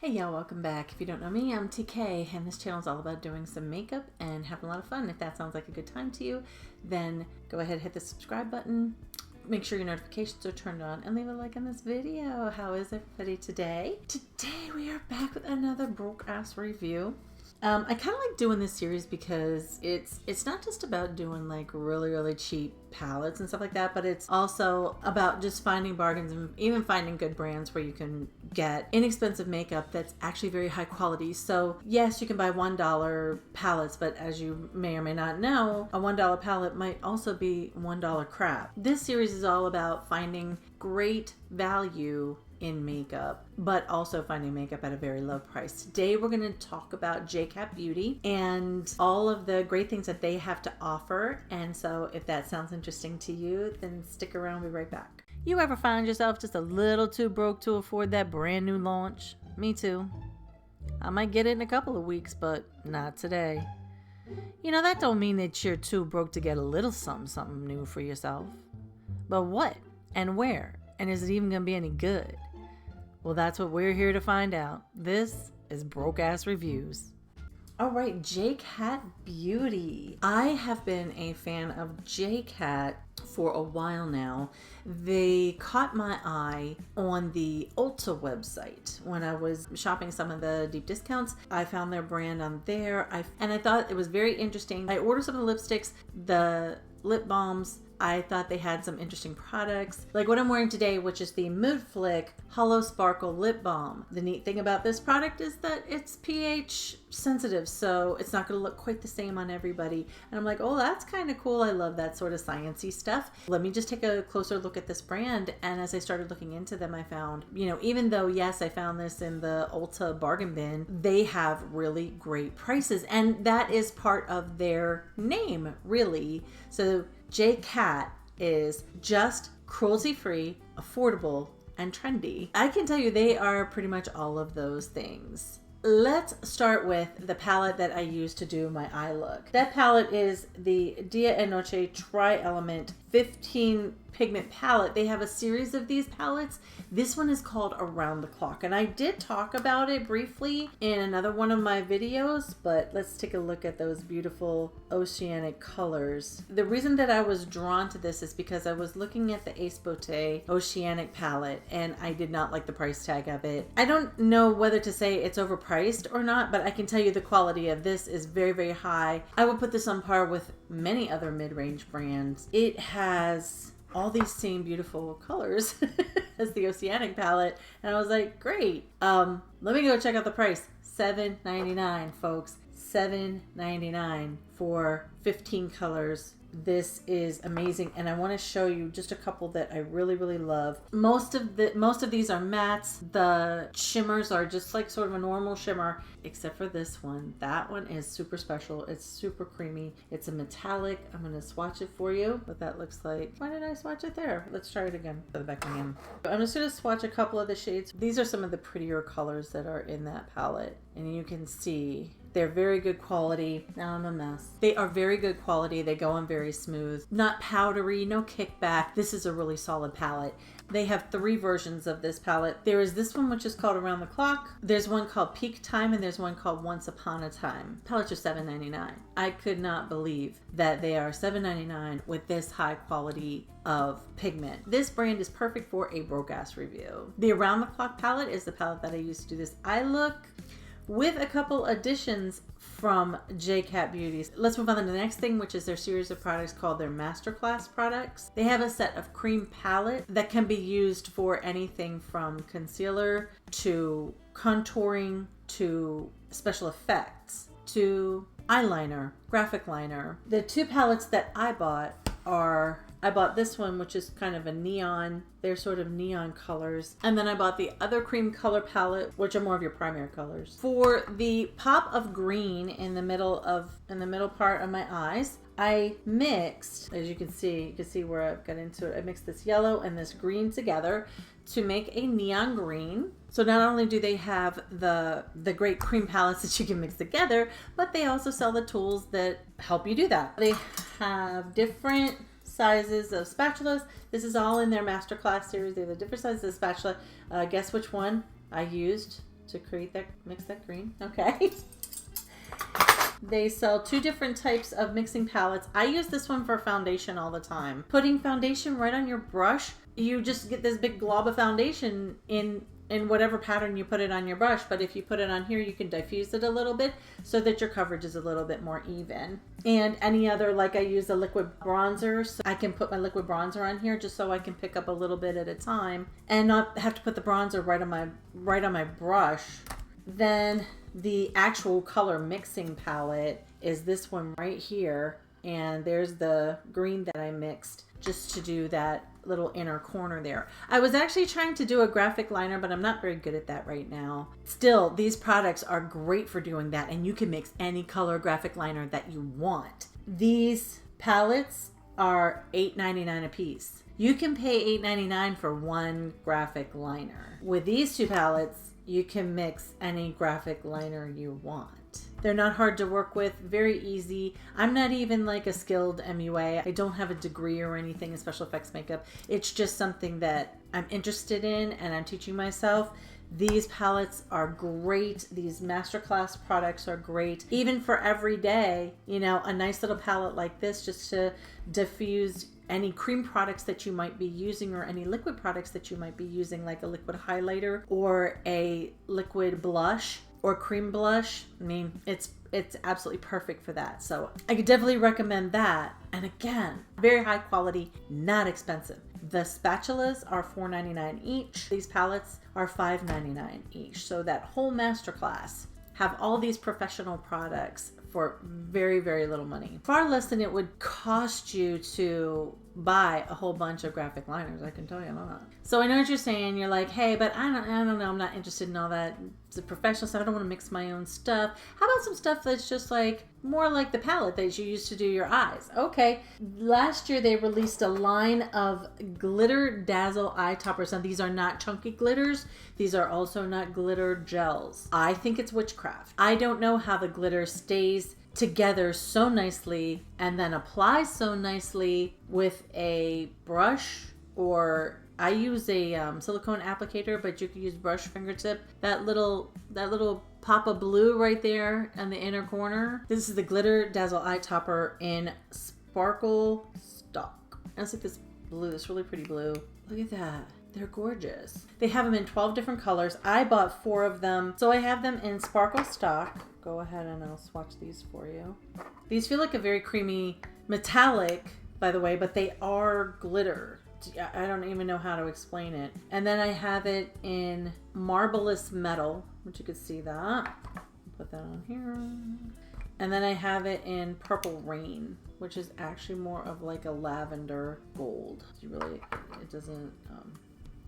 Hey y'all, welcome back. If you don't know me, I'm TK, and this channel is all about doing some makeup and having a lot of fun. If that sounds like a good time to you, then go ahead and hit the subscribe button. Make sure your notifications are turned on and leave a like on this video. How is everybody today? Today we are back with another broke ass review. I kind of like doing this series because it's not just about doing like really cheap palettes and stuff like that, but it's also about just finding bargains and even finding good brands where you can get inexpensive makeup that's actually very high quality. So yes, you can buy $1 palettes, but as you may or may not know, a $1 palette might also be $1 crap. This series is all about finding great value in makeup, but also finding makeup at a very low price. Today we're going to talk about JCat Beauty and all of the great things that they have to offer. And so if that sounds interesting to you, then stick around. We'll be right back. You ever find yourself just a little too broke to afford that brand new launch? Me too. I might get it in a couple of weeks, but not today. You know, that don't mean that you're too broke to get a little something new for yourself. But what and where? And is it even going to be any good? Well, that's what we're here to find out. This is Broke Ass Reviews. All right, JCat Beauty. I have been a fan of JCat for a while now. They caught my eye on the Ulta website when I was shopping some of the deep discounts. I found their brand on there, and I thought it was very interesting. I ordered some of the lipsticks, the lip balms. I thought they had some interesting products, like what I'm wearing today, which is the Mood Flick Hollow Sparkle Lip Balm. The neat thing about this product is that it's pH sensitive, so it's not going to look quite the same on everybody. And I'm like, oh, that's kind of cool. I love that sort of sciencey stuff. Let me just take a closer look at this brand. And as I started looking into them, I found, even though, yes, I found this in the Ulta bargain bin, they have really great prices. And that is part of their name, really. So JCat is just cruelty-free, affordable, and trendy. I can tell you they are pretty much all of those things. Let's start with the palette that I use to do my eye look. That palette is the Dia e Noche Tri-Element 15 pigment palette. They have a series of these palettes. This one is called Around the Clock, and I did talk about it briefly in another one of my videos, but let's take a look at those beautiful oceanic colors. The reason that I was drawn to this is because I was looking at the Ace Beauté Oceanic palette and I did not like the price tag of it. I don't know whether to say it's overpriced or not, but I can tell you the quality of this is very high. I would put this on par with many other mid-range brands. It has all these same beautiful colors as the Oceanic palette, and I was like, great. Let me go check out the price. $7.99, folks. $7.99 for 15 colors. This is amazing, and I want to show you just a couple that I really love. Most of these are mattes. The shimmers are just like sort of a normal shimmer, except for this one. That one is super special. It's super creamy. It's a metallic. I'm going to swatch it for you, what that looks like. Why did I swatch it there? Let's try it again. Go back again. I'm just going to swatch a couple of the shades. These are some of the prettier colors that are in that palette, and you can see they're very good quality. Now I'm a mess. They are very good quality. They go on very smooth. Not powdery, no kickback. This is a really solid palette. They have 3 versions of this palette. There is this one, which is called Around the Clock. There's one called Peak Time, and there's one called Once Upon a Time. Palettes are $7.99. I could not believe that they are $7.99 with this high quality of pigment. This brand is perfect for a broke ass review. The Around the Clock palette is the palette that I used to do this eye look, with a couple additions from JCat Beauty. Let's move on to the next thing, which is their series of products called their Masterclass products. They have a set of cream palette that can be used for anything from concealer to contouring to special effects to eyeliner, graphic liner. The 2 palettes that I bought I bought this one, which is kind of a neon. They're sort of neon colors. And then I bought the other cream color palette, which are more of your primary colors. For the pop of green in the middle part of my eyes, I mixed, as you can see where I've got into it. I mixed this yellow and this green together to make a neon green. So not only do they have the great cream palettes that you can mix together, but they also sell the tools that help you do that. They have different sizes of spatulas. This is all in their Masterclass series. They have a different sizes of spatula. Guess which one I used to create that, mix that green. Okay. They sell 2 different types of mixing palettes. I use this one for foundation all the time. Putting foundation right on your brush, you just get this big glob of foundation in whatever pattern you put it on your brush. But if you put it on here, you can diffuse it a little bit so that your coverage is a little bit more even. And any other, like I use a liquid bronzer, so I can put my liquid bronzer on here just so I can pick up a little bit at a time and not have to put the bronzer right on my brush. Then the actual color mixing palette is this one right here, and there's the green that I mixed just to do that little inner corner there. I was actually trying to do a graphic liner, but I'm not very good at that right now. Still, these products are great for doing that, and you can mix any color graphic liner that you want. These palettes are $8.99 a piece. You can pay $8.99 for one graphic liner. With these 2 palettes, you can mix any graphic liner you want. They're not hard to work with, very easy. I'm not even like a skilled MUA. I don't have a degree or anything in special effects makeup. It's just something that I'm interested in and I'm teaching myself. These palettes are great. These masterclass products are great. Even for every day, you know, a nice little palette like this just to diffuse any cream products that you might be using or any liquid products that you might be using, like a liquid highlighter or a liquid blush or cream blush. I mean, it's absolutely perfect for that. So I could definitely recommend that. And again, very high quality, not expensive. The spatulas are $4.99 each. These palettes are $5.99 each. So that whole masterclass have all these professional products for very, very little money. Far less than it would cost you to buy a whole bunch of graphic liners, I can tell you that. So I know what you're saying. You're like, hey, but I don't know. I'm not interested in all that. It's a professional stuff. I don't want to mix my own stuff. How about some stuff that's just like more like the palette that you use to do your eyes? Okay. Last year they released a line of glitter dazzle eye toppers. Now these are not chunky glitters. These are also not glitter gels. I think it's witchcraft. I don't know how the glitter stays together so nicely and then applies so nicely with a brush, or I use a silicone applicator, but you could use brush fingertip. That little pop of blue right there in the inner corner. This is the Glitter Dazzle Eye Topper in Sparkle Stock. It's like this blue, this really pretty blue. Look at that. They're gorgeous. They have them in 12 different colors. I bought 4 of them. So I have them in Sparkle Stock. Go ahead and I'll swatch these for you. These feel like a very creamy metallic, by the way, but they are glitter. I don't even know how to explain it. And then I have it in Marvelous Metal, which you could see that. Put that on here. And then I have it in Purple Rain, which is actually more of like a lavender gold. It doesn't...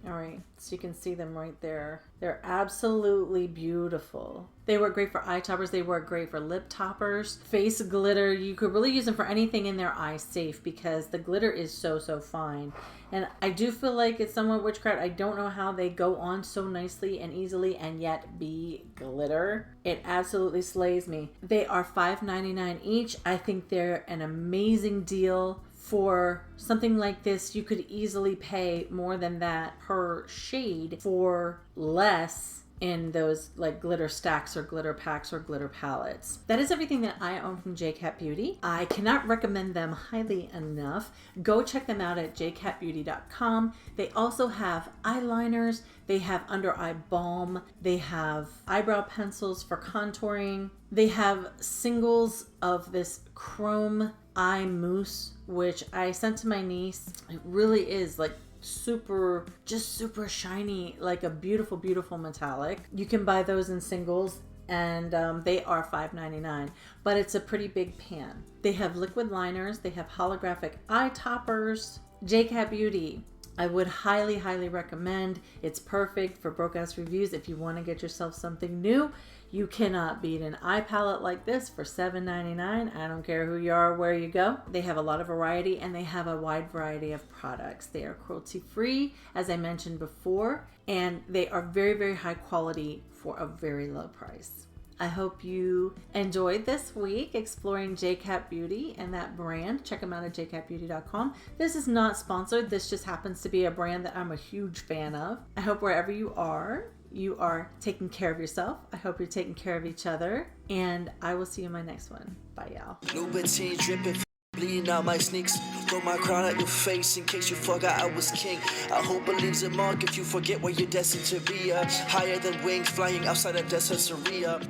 All right, so you can see them right there. They're absolutely beautiful. They work great for eye toppers. They work great for lip toppers. Face glitter, you could really use them for anything in their eye safe because the glitter is so fine. And I do feel like it's somewhat witchcraft. I don't know how they go on so nicely and easily and yet be glitter. It absolutely slays me. They are $5.99 each. I think they're an amazing deal. For something like this, you could easily pay more than that per shade for less in those like glitter stacks or glitter packs or glitter palettes. That is everything that I own from JCat Beauty. I cannot recommend them highly enough. Go check them out at jcatbeauty.com. They also have eyeliners. They have under eye balm. They have eyebrow pencils for contouring. They have singles of this chrome eye mousse, which I sent to my niece. It really is like super shiny, like a beautiful metallic. You can buy those in singles and they are $5.99, but it's a pretty big pan. They have liquid liners. They have holographic eye toppers. JCat Beauty, I would highly recommend. It's perfect for broke ass reviews if you want to get yourself something new. You cannot beat an eye palette like this for $7.99. I don't care who you are or where you go. They have a lot of variety and they have a wide variety of products. They are cruelty free, as I mentioned before, and they are very high quality for a very low price. I hope you enjoyed this week exploring JCat Beauty and that brand. Check them out at jcatbeauty.com. This is not sponsored. This just happens to be a brand that I'm a huge fan of. I hope wherever you are, you are taking care of yourself. I hope you're taking care of each other. And I will see you in my next one. Bye, y'all. Louboutin dripping, bleeding out my sneaks. Throw my crown at your face in case you forgot I was king. I hope it leaves a mark if you forget where you're destined to be. Higher than wings, flying outside of desert Syria.